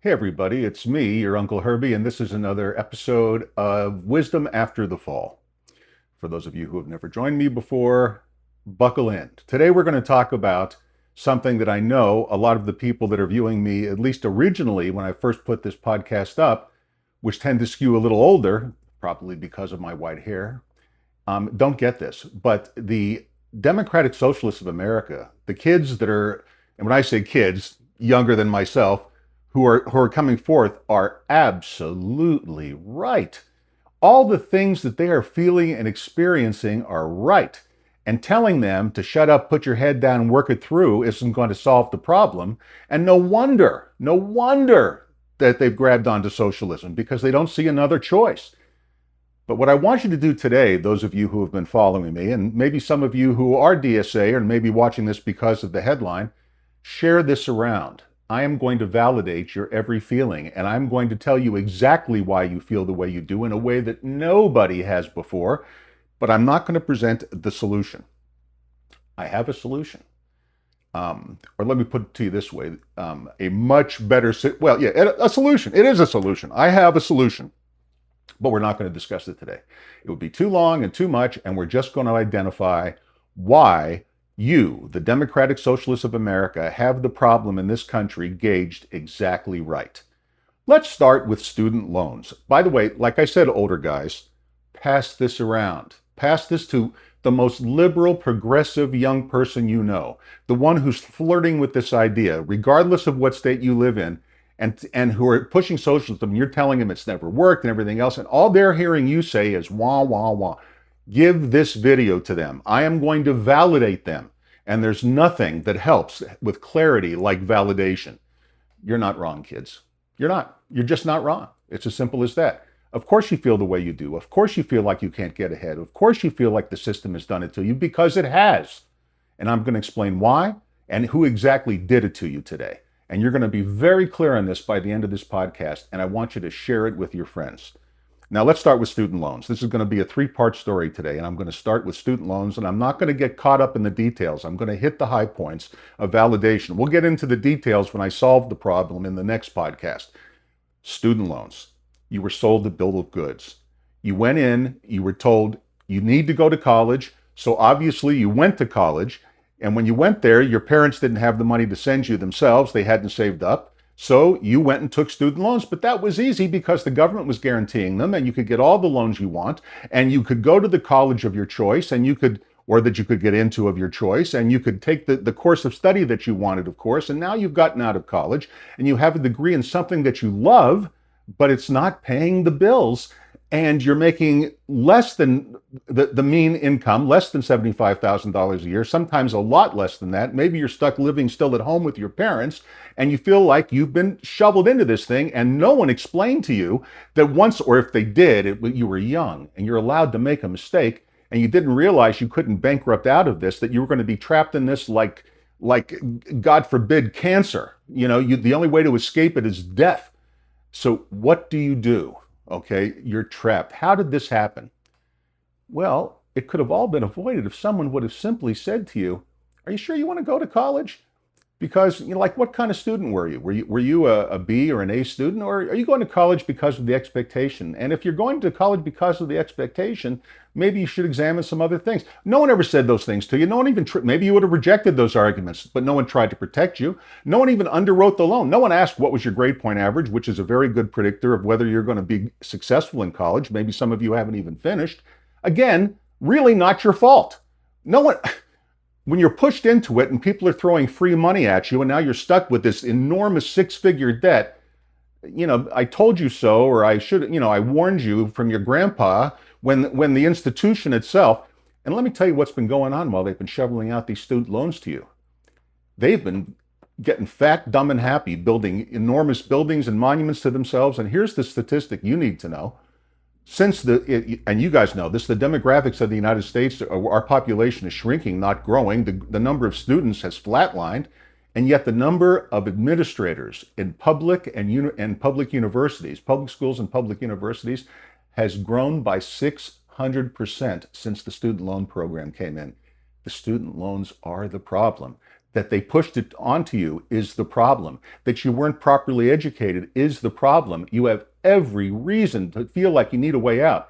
Hey everybody, it's me, your Uncle Herbie, and this is another episode of Wisdom After the Fall. For those of you who have never joined me before, buckle in. Today we're going to talk about something that I know a lot of the people that are viewing me, at least originally when I first put this podcast up, which tend to skew a little older, probably because of my white hair, don't get this. But the Democratic Socialists of America, the kids that are, and when I say kids, younger than myself, who are coming forth are absolutely right. All the things that they are feeling and experiencing are right. And telling them to shut up, put your head down, and work it through isn't going to solve the problem. And no wonder that they've grabbed onto socialism because they don't see another choice. But what I want you to do today, those of you who have been following me, and maybe some of you who are DSA or maybe watching this because of the headline, share this around. I am going to validate your every feeling, and I'm going to tell you exactly why you feel the way you do in a way that nobody has before, but I'm not going to present the solution. I have a solution. Or let me put it to you this way, a much better, a solution. It is a solution. I have a solution, but we're not going to discuss it today. It would be too long and too much, and we're just going to identify why you, the Democratic Socialists of America, have the problem in this country gauged exactly right. Let's start with student loans. By the way, like I said, older guys, pass this around. Pass this to the most liberal, progressive young person you know, the one who's flirting with this idea, regardless of what state you live in, and who are pushing socialism. You're telling them it's never worked and everything else, and all they're hearing you say is wah, wah, wah. Give this video to them. I am going to validate them. And there's nothing that helps with clarity like validation. You're not wrong, kids. You're not. You're just not wrong. It's as simple as that. Of course you feel the way you do. Of course you feel like you can't get ahead. Of course you feel like the system has done it to you because it has. And I'm going to explain why and who exactly did it to you today. And you're going to be very clear on this by the end of this podcast. And I want you to share it with your friends. Now, let's start with student loans. This is going to be a three-part story today, and I'm going to start with student loans, and I'm not going to get caught up in the details. I'm going to hit the high points of validation. We'll get into the details when I solve the problem in the next podcast. Student loans. You were sold a bill of goods. You went in, you were told you need to go to college, so obviously you went to college, and when you went there, your parents didn't have the money to send you themselves. They hadn't saved up. So you went and took student loans, but that was easy because the government was guaranteeing them and you could get all the loans you want and you could go to the college of your choice or that you could get into of your choice, and you could take the course of study that you wanted, of course, and now you've gotten out of college and you have a degree in something that you love, but it's not paying the bills, and you're making less than the mean income, less than $75,000 a year, sometimes a lot less than that. Maybe you're stuck living still at home with your parents, and you feel like you've been shoveled into this thing, and no one explained to you that once, or if they did, you were young, and you're allowed to make a mistake, and you didn't realize you couldn't bankrupt out of this, that you were going to be trapped in this like God forbid, cancer. The only way to escape it is death. So what do you do? Okay, you're trapped. How did this happen? Well, it could have all been avoided if someone would have simply said to you, are you sure you want to go to college? Because, like, what kind of student were you? Were you a B or an A student? Or are you going to college because of the expectation? And if you're going to college because of the expectation, maybe you should examine some other things. No one ever said those things to you. No one even, maybe you would have rejected those arguments, but no one tried to protect you. No one even underwrote the loan. No one asked what was your grade point average, which is a very good predictor of whether you're going to be successful in college. Maybe some of you haven't even finished. Again, really not your fault. No one... When you're pushed into it and people are throwing free money at you and now you're stuck with this enormous six-figure debt, I told you so, or I should, I warned you from your grandpa when the institution itself, and let me tell you what's been going on while they've been shoveling out these student loans to you. They've been getting fat, dumb, and happy, building enormous buildings and monuments to themselves. And here's the statistic you need to know. And you guys know this, the demographics of the United States, our population is shrinking, not growing. The number of students has flatlined, and yet the number of administrators in public and public universities, public schools and public universities, has grown by 600% since the student loan program came in. The student loans are the problem. that they pushed it onto you is the problem. That you weren't properly educated is the problem. You have every reason to feel like you need a way out.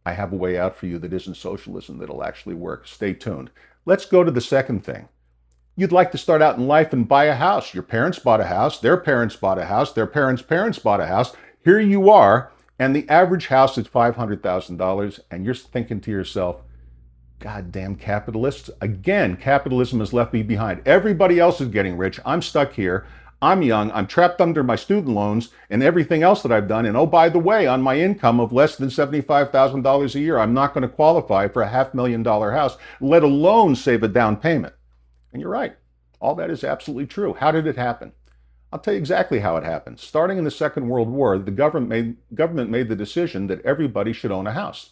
I have a way out for you that isn't socialism that'll actually work. Stay tuned. Let's go to the second thing. You'd like to start out in life and buy a house. Your parents bought a house, their parents bought a house, their parents' parents bought a house. Here you are, and the average house is $500,000, and you're thinking to yourself, goddamn capitalists. Again, capitalism has left me behind. Everybody else is getting rich. I'm stuck here. I'm young. I'm trapped under my student loans and everything else that I've done. And oh, by the way, on my income of less than $75,000 a year, I'm not going to qualify for a $500,000 house, let alone save a down payment. And you're right. All that is absolutely true. How did it happen? I'll tell you exactly how it happened. Starting in the Second World War, the government made the decision that everybody should own a house.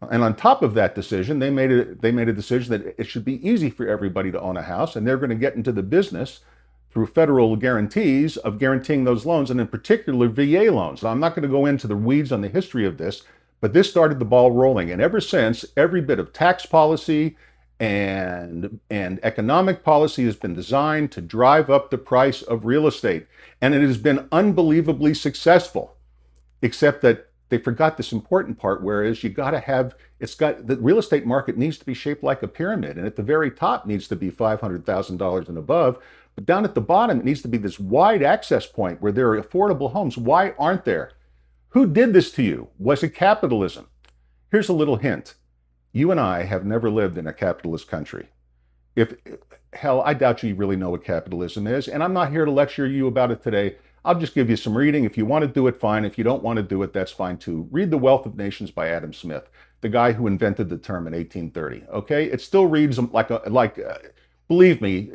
And on top of that decision, they made a decision that it should be easy for everybody to own a house, and they're going to get into the business through federal guarantees of guaranteeing those loans, and in particular VA loans. Now, I'm not going to go into the weeds on the history of this, but this started the ball rolling. And ever since, every bit of tax policy and economic policy has been designed to drive up the price of real estate. And it has been unbelievably successful, except that they forgot this important part, whereas the real estate market needs to be shaped like a pyramid, and at the very top needs to be $500,000 and above, but down at the bottom it needs to be this wide access point where there are affordable homes. Why aren't there? Who did this to you? Was it capitalism? Here's a little hint. You and I have never lived in a capitalist country. Hell, I doubt you really know what capitalism is, and I'm not here to lecture you about it today. I'll just give you some reading. If you want to do it, fine. If you don't want to do it, that's fine too. Read The Wealth of Nations by Adam Smith, the guy who invented the term in 1830. Okay, it still reads believe me,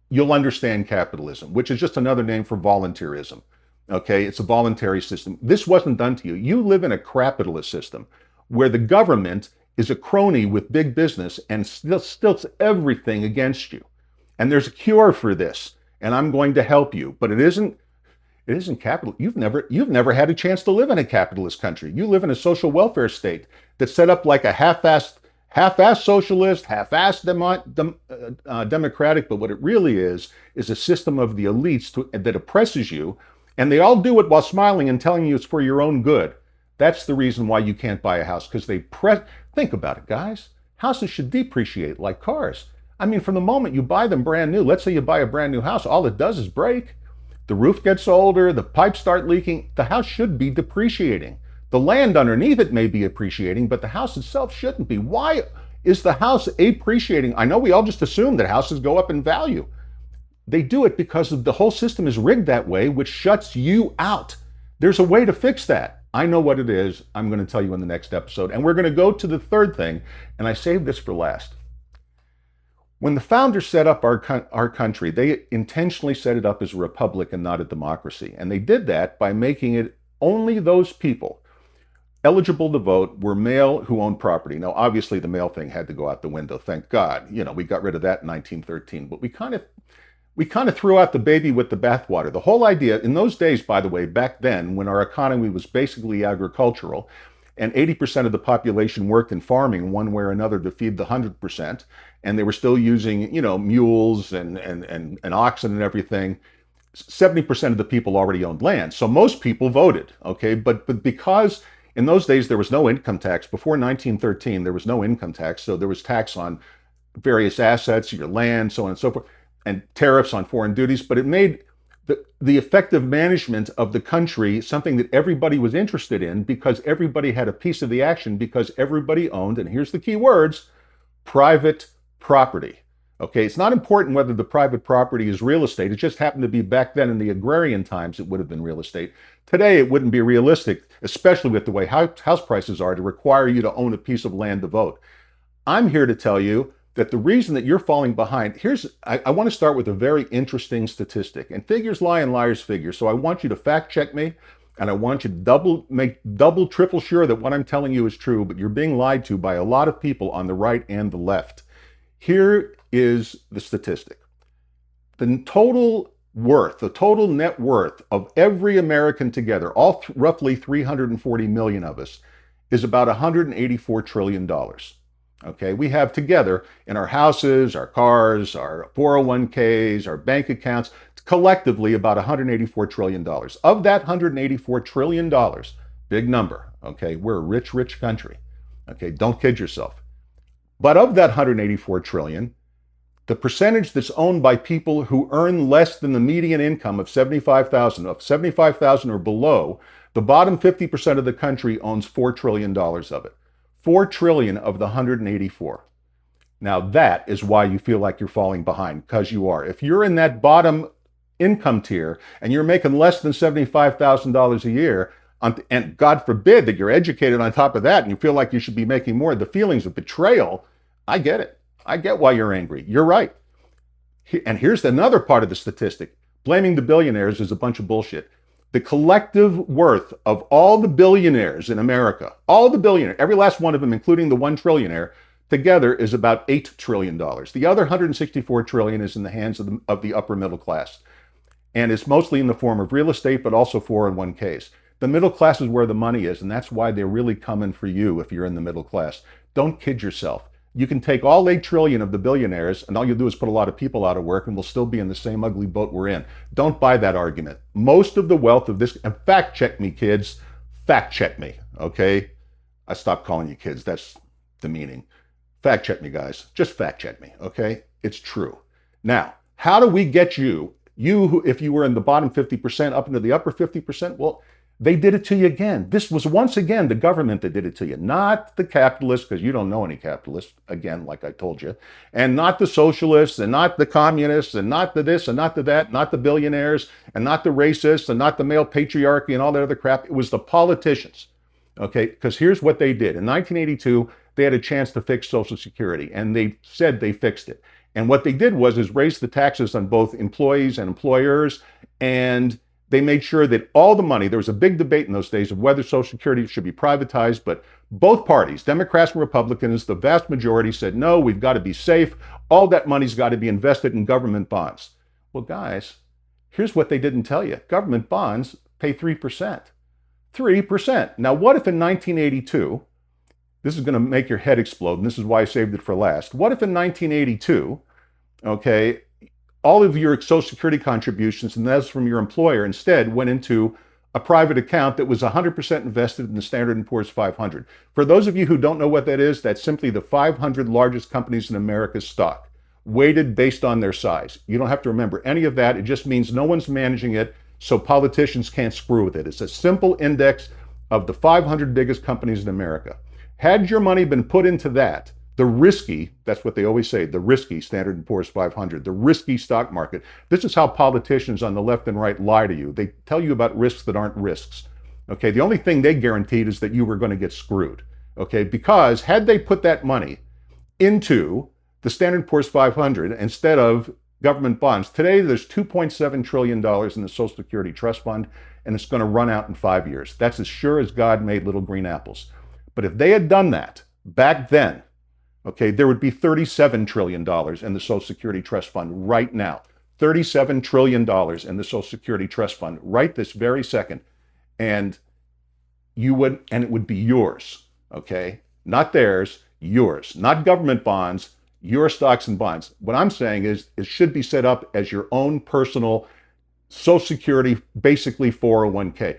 you'll understand capitalism, which is just another name for voluntarism. Okay, it's a voluntary system. This wasn't done to you. You live in a crapitalist system where the government is a crony with big business and stilts everything against you. And there's a cure for this. And I'm going to help you, but it isn't capital. You've never had a chance to live in a capitalist country. You live in a social welfare state that's set up like a half-assed socialist, half-assed democratic. But what it really is a system of the elites that oppresses you, and they all do it while smiling and telling you it's for your own good. That's the reason why you can't buy a house, because think about it, guys. Houses should depreciate like cars. I mean, from the moment you buy them brand new, let's say you buy a brand new house, all it does is break. The roof gets older, the pipes start leaking. The house should be depreciating. The land underneath it may be appreciating, but the house itself shouldn't be. Why is the house appreciating? I know we all just assume that houses go up in value. They do it because the whole system is rigged that way, which shuts you out. There's a way to fix that. I know what it is. I'm going to tell you in the next episode. And we're going to go to the third thing, and I saved this for last. When the founders set up our country, they intentionally set it up as a republic and not a democracy. And they did that by making it only those people eligible to vote were male who owned property. Now, obviously, the male thing had to go out the window. Thank God. We got rid of that in 1913. But we kind of threw out the baby with the bathwater. The whole idea, in those days, by the way, back then, when our economy was basically agricultural, and 80% of the population worked in farming one way or another to feed the 100%, and they were still using, mules and oxen and everything. 70% of the people already owned land, so most people voted. Okay, but because in those days there was no income tax before 1913, there was no income tax, so there was tax on various assets, your land, so on and so forth, and tariffs on foreign duties. But it made the effective management of the country something that everybody was interested in, because everybody had a piece of the action, because everybody owned, and here's the key words, private property. Okay, it's not important whether the private property is real estate. It just happened to be back then in the agrarian times it would have been real estate. Today it wouldn't be realistic, especially with the way house prices are, to require you to own a piece of land to vote. I'm here to tell you that the reason that you're falling behind, I want to start with a very interesting statistic. And figures lie and liars figure. So I want you to fact check me, and I want you to make double, triple sure that what I'm telling you is true, but you're being lied to by a lot of people on the right and the left. Here is the statistic. The total net worth of every American together, roughly 340 million of us, is about $184 trillion. Okay, we have together in our houses, our cars, our 401ks, our bank accounts, collectively about $184 trillion. Of that $184 trillion, big number, okay, we're a rich, rich country. Okay, don't kid yourself. But of that 184 trillion, the percentage that's owned by people who earn less than the median income of 75,000 or below, the bottom 50% of the country owns $4 trillion of it. 4 trillion of the 184. Now that is why you feel like you're falling behind, because you are. If you're in that bottom income tier and you're making less than $75,000 a year, and God forbid that you're educated on top of that and you feel like you should be making more, the feelings of betrayal, I get it. I get why you're angry. You're right. And here's another part of the statistic. Blaming the billionaires is a bunch of bullshit. The collective worth of all the billionaires in America, all the billionaires, every last one of them, including the one trillionaire, together is about $8 trillion. The other 164 trillion is in the hands of the upper middle class. And it's mostly in the form of real estate, but also 401ks. The middle class is where the money is, and that's why they're really coming for you if you're in the middle class. Don't kid yourself. You can take all 8 trillion of the billionaires and all you'll do is put a lot of people out of work and we'll still be in the same ugly boat we're in. Don't buy that argument. Most of the wealth of this, and fact check me, kids, fact check me, okay? I stopped calling you kids, that's demeaning. Fact check me, guys, just fact check me, okay? It's true. Now, how do we get you who, if you were in the bottom 50% up into the upper 50%, well, they did it to you again. This was once again the government that did it to you, not the capitalists, because you don't know any capitalists, again, like I told you, and not the socialists, and not the communists, and not the this, and not the that, not the billionaires, and not the racists, and not the male patriarchy, and all that other crap. It was the politicians, okay? Because here's what they did. In 1982, they had a chance to fix Social Security, and they said they fixed it. And what they did was raise the taxes on both employees and employers, and they made sure that all the money, there was a big debate in those days of whether Social Security should be privatized, but both parties, Democrats and Republicans, the vast majority said, no, we've got to be safe. All that money's got to be invested in government bonds. Well, guys, here's what they didn't tell you. Government bonds pay 3%. 3%. Now, what if in 1982, this is going to make your head explode, and this is why I saved it for last. What if in 1982, okay, all of your Social Security contributions, and that's from your employer, instead went into a private account that was 100% invested in the Standard & Poor's 500. For those of you who don't know what that is, that's simply the 500 largest companies in America's stock, weighted based on their size. You don't have to remember any of that. It just means no one's managing it, so politicians can't screw with it. It's a simple index of the 500 biggest companies in America. Had your money been put into that, the risky, that's what they always say, the risky Standard & Poor's 500, the risky stock market. This is how politicians on the left and right lie to you. They tell you about risks that aren't risks. Okay, the only thing they guaranteed is that you were going to get screwed. Okay, because had they put that money into the Standard & Poor's 500 instead of government bonds, today there's $2.7 trillion in the Social Security Trust Fund, and it's going to run out in 5 years. That's as sure as God made little green apples. But if they had done that back then, okay, there would be $37 trillion in the Social Security Trust Fund right now. $37 trillion in the Social Security Trust Fund right this very second. And it would be yours, okay? Not theirs, yours. Not government bonds, your stocks and bonds. What I'm saying is it should be set up as your own personal Social Security, basically 401k.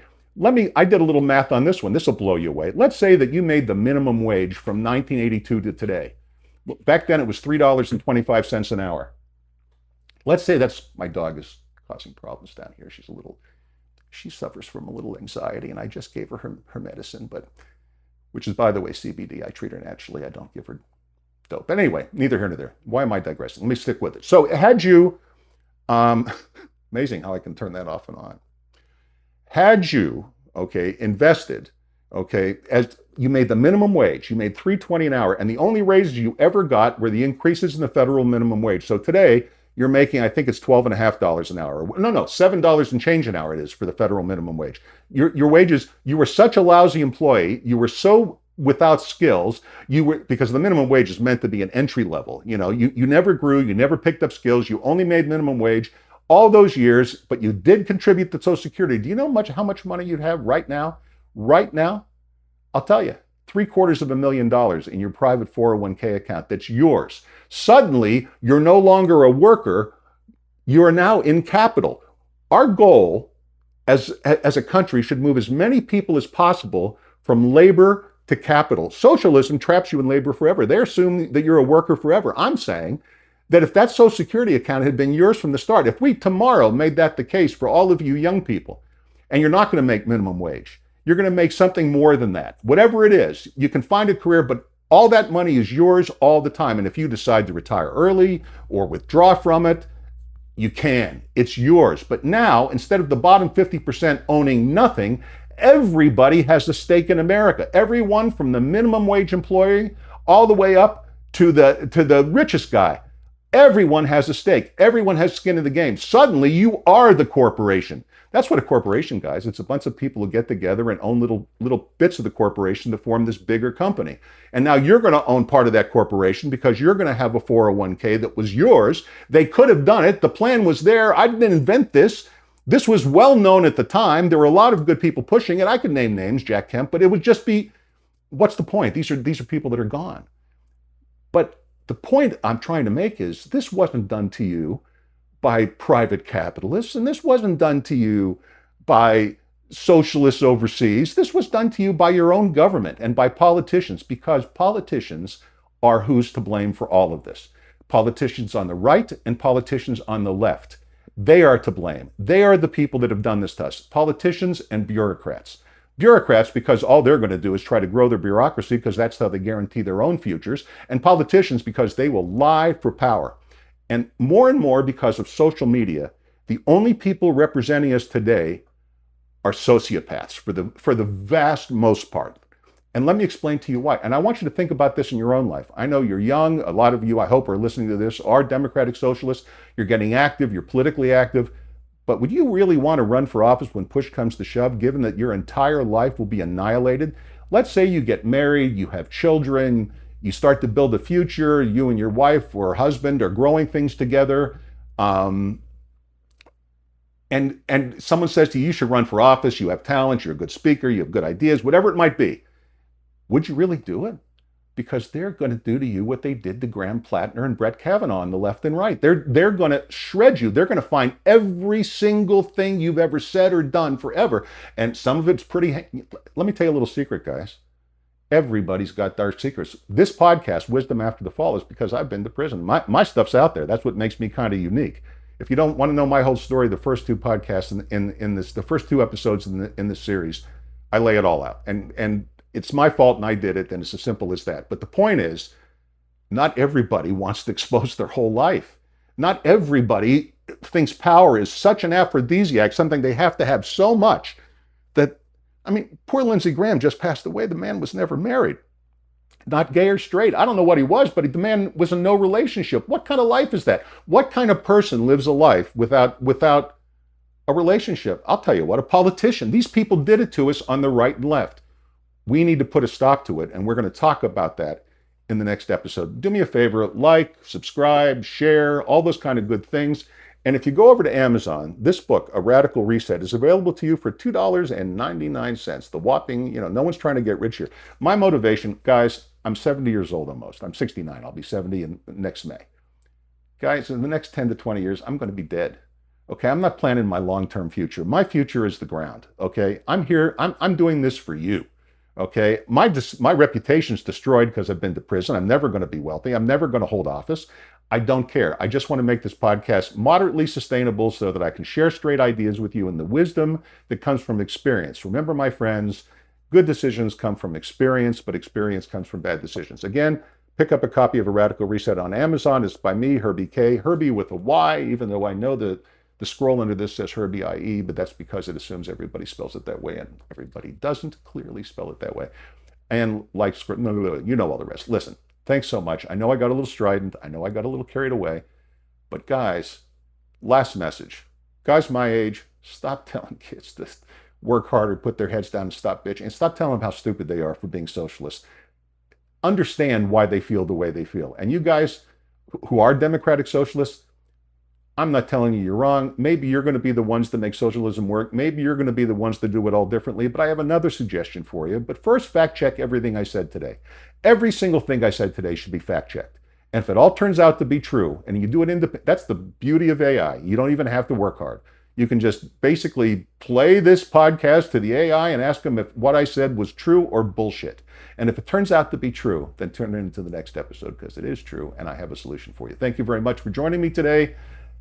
I did a little math on this one. This will blow you away. Let's say that you made the minimum wage from 1982 to today. Back then it was $3.25 an hour. Let's say my dog is causing problems down here. She suffers from a little anxiety, and I just gave her medicine, which is, by the way, CBD. I treat her naturally. I don't give her dope. But anyway, neither here nor there. Why am I digressing? Let me stick with it. So had you, amazing how I can turn that off and on. Had you, okay, invested, okay, as you made the minimum wage, you made $3.20 an hour, and the only raises you ever got were the increases in the federal minimum wage. So today, you're making, I think it's $12.50 an hour. No, $7 and change an hour it is for the federal minimum wage. Your wages, you were such a lousy employee, you were so without skills, because the minimum wage is meant to be an entry level. You know, you never grew, you never picked up skills, you only made minimum wage all those years, but you did contribute to Social Security. Do you know how much money you'd have right now? Right now, I'll tell you, $750,000 in your private 401k account that's yours. Suddenly, you're no longer a worker, you are now in capital. Our goal as a country should move as many people as possible from labor to capital. Socialism traps you in labor forever. They assume that you're a worker forever. I'm saying that if that Social Security account had been yours from the start, if we tomorrow made that the case for all of you young people, and you're not going to make minimum wage, you're going to make something more than that. Whatever it is, you can find a career, but all that money is yours all the time. And if you decide to retire early or withdraw from it, you can. It's yours. But now, instead of the bottom 50% owning nothing, everybody has a stake in America. Everyone from the minimum wage employee all the way up to the richest guy. Everyone has a stake. Everyone has skin in the game. Suddenly, you are the corporation. That's what a corporation, guys. It's a bunch of people who get together and own little bits of the corporation to form this bigger company. And now you're going to own part of that corporation because you're going to have a 401k that was yours. They could have done it. The plan was there. I didn't invent this. This was well known at the time. There were a lot of good people pushing it. I could name names, Jack Kemp, but it would just be, what's the point? These are people that are gone. But the point I'm trying to make is this wasn't done to you by private capitalists, and this wasn't done to you by socialists overseas. This was done to you by your own government and by politicians, because politicians are who's to blame for all of this. Politicians on the right and politicians on the left. They are to blame. They are the people that have done this to us. Politicians and bureaucrats. Bureaucrats, because all they're going to do is try to grow their bureaucracy, because that's how they guarantee their own futures. And politicians, because they will lie for power. And more, because of social media, the only people representing us today are sociopaths for the vast most part. And let me explain to you why. And I want you to think about this in your own life. I know you're young. A lot of you, I hope, are listening to this, are democratic socialists. You're getting active. You're politically active. But would you really want to run for office when push comes to shove, given that your entire life will be annihilated? Let's say you get married, you have children, you start to build a future, you and your wife or husband are growing things together. And someone says to you, you should run for office, you have talent, you're a good speaker, you have good ideas, whatever it might be. Would you really do it? Because they're going to do to you what they did to Graham Plattner and Brett Kavanaugh on the left and right. They're going to shred you. They're going to find every single thing you've ever said or done forever. And some of it's pretty, let me tell you a little secret, guys. Everybody's got dark secrets. This podcast, Wisdom After the Fall, is because I've been to prison. My stuff's out there. That's what makes me kind of unique. If you don't want to know my whole story, the first two podcasts the first two episodes in this series, I lay it all out. And it's my fault and I did it, and it's as simple as that. But the point is, not everybody wants to expose their whole life. Not everybody thinks power is such an aphrodisiac, something they have to have so much that, I mean, poor Lindsey Graham just passed away. The man was never married. Not gay or straight. I don't know what he was, but the man was in no relationship. What kind of life is that? What kind of person lives a life without a relationship? I'll tell you what, a politician. These people did it to us on the right and left. We need to put a stop to it, and we're going to talk about that in the next episode. Do me a favor, like, subscribe, share, all those kind of good things. And if you go over to Amazon, this book, A Radical Reset, is available to you for $2.99. The whopping, no one's trying to get rich here. My motivation, guys, I'm 70 years old almost. I'm 69. I'll be 70 next May. Guys, in the next 10 to 20 years, I'm going to be dead. Okay, I'm not planning my long-term future. My future is the ground. Okay, I'm here. I'm doing this for you. Okay, my reputation's destroyed because I've been to prison. I'm never going to be wealthy. I'm never going to hold office. I don't care. I just want to make this podcast moderately sustainable so that I can share straight ideas with you and the wisdom that comes from experience. Remember, my friends, good decisions come from experience, but experience comes from bad decisions. Again, pick up a copy of A Radical Reset on Amazon. It's by me, Herbie K. Herbie with a Y, even though I know that the scroll under this says Herbie IE, but that's because it assumes everybody spells it that way, and everybody doesn't clearly spell it that way. And like, you know all the rest. Listen, thanks so much. I know I got a little strident. I know I got a little carried away. But guys, last message. Guys my age, stop telling kids to work harder, put their heads down, and stop bitching. And stop telling them how stupid they are for being socialists. Understand why they feel the way they feel. And you guys who are democratic socialists, I'm not telling you you're wrong. Maybe you're going to be the ones that make socialism work. Maybe you're going to be the ones that do it all differently. But I have another suggestion for you. But first, fact check everything I said today. Every single thing I said today should be fact checked. And if it all turns out to be true, and you do it that's the beauty of AI. You don't even have to work hard. You can just basically play this podcast to the AI and ask them if what I said was true or bullshit. And if it turns out to be true, then turn it into the next episode because it is true and I have a solution for you. Thank you very much for joining me today.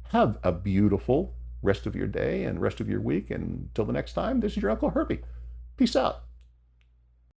Have a beautiful rest of your day and rest of your week. And until the next time, this is your Uncle Herbie. Peace out.